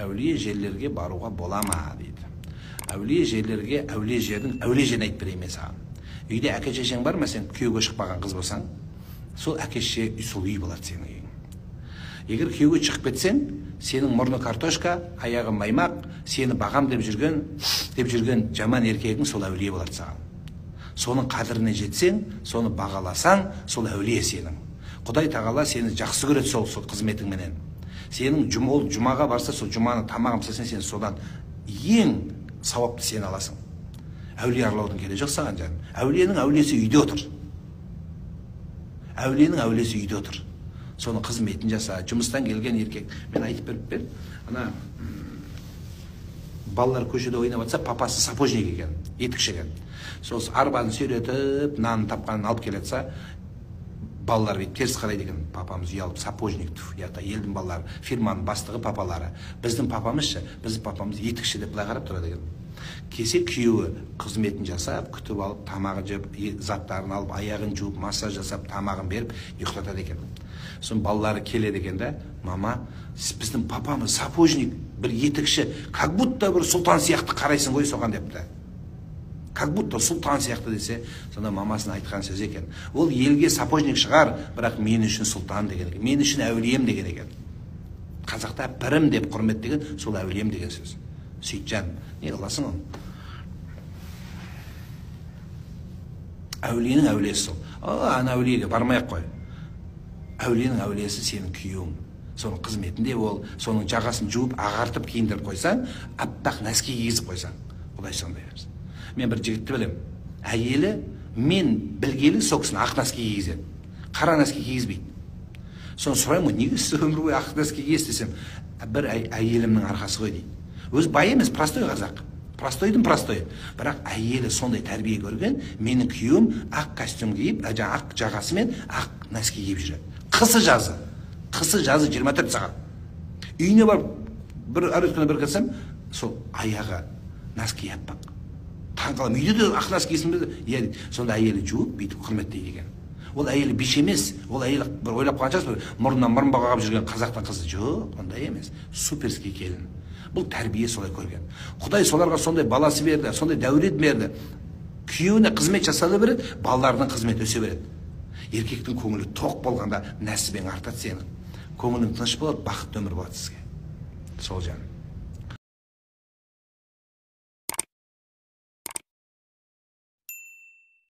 әулие жерлерге баруға бола ма дейді. Әулие жерлерге әулие жердің әулие жерін айтып берейін мен саған. Үйде әке шешең бар ма, сен күйеуге шықпаған қыз болсаң, сол әке шеше сол үй болады сенің үйің. Егер күйеуге шығып кетсең, сенің мұрны картошка, аяғы маймақ, сені бағам деп жүрген жаман еркегің сол әулие болады саған. Соның қадіріне жетсең, соны бағаласаң, сол әулие сенің. Құдай тағала сені жақсы көреді сол қызметіңменен. Сенің жұмаға барса, сол жұманы тамағын пісірсең, сен содан ең сауапты сен аласың. Әулие аралаудың керегі жоқ саған жаным. Әулиенің әулиесі үйде отыр. Әулиенің әулиесі үйде отыр. Соның қызметін жаса, жұмыстан келген еркек. Мен айтып беріп ана балалар көшеде ойнап жатса, папасы сапожник екен, етікші екен. Сол арбаны сүйретіп, нанын тапқанын алып келетса, балалар бейт теріс қарайды екен. Папамыз ұялып, сапожник, елдің балалары, фирманың бастығы папалары. Біздің папамызшы, біздің папамыз етікші деп былай қарап тұрады екен. Кесе күйеуі қызметін жасап, күтіп алып, тамағын жеп, заттарын алып, аяғын жуып, массаж жасап, тамағын беріп, ұйықтатады екен. Сон балалары келеді екен да, мама, біздің папамыз сапожник, бір етікші, как будто бір сұлтан сияқты қарайсың ғой соған депті. Как будто сұлтан сияқты десе, сонда мамасына айтқан сөз екен. Ол елге сапожник шығар, бірақ мен үшін сұлтан деген екен, мен үшін әулием деген екен. Қазақта пірім деп құрметтеген, сол әулием деген сөз. Сөйтжан, не қыласың ол? Әулиенің әулиесі сол. Ана әулиеге бармай-ақ қой. Әулиенің әулиесі сенің күйеуің. Соның қызметінде ол, соның жағасын жуып, ағартып киіндіріп қойсаң, аппақ нәски кигізіп қойсаң. Құдай сондай берсін. Мен бір жігітті білем. Әйелі мен білгелі сол кісіні ақ нәски кигізеді. Қара нәски кигізбейді. Соны сұраймын, неге сіз өмір бойы ақ нәски кигесіз десем, бір әйелімнің арқасы ғой дейді. Өзі бай емес, простой қазақ. Простойдың простой. Бірақ әйелі сондай тәрбие көрген, менің күйеуім ақ костюм киіп, ақ жағасымен ақ нәски киіп жүреді. Қысы жазы 24 сағат. Үйіне барып, бір әреткені бір кірсем, сол аяғы нәски аппақ. Таңқалам, үйде де ақ нәски кисін бе? Сонда әйелі жуып, бүйтіп құрметтейді екен. Ол әйелі биш емес, ол әйелі бір ойлап қалған шығарсыз, мұрнынан мұрын бағап жүрген қазақтың қызы. Жоқ, ондай емес. Суперский келін. Бұл тәрбие солай көрген. Құдай соларға сондай баласы берді, сондай дәулет берді. Күйеуіне қызмет жасады береді, балаларының қызмет өсе береді. Еркектің көңілі тоқ болғанда нәсібен артады сенің. Көңілің тыныш болады, бақытты өмір болады сізге. Сол жан.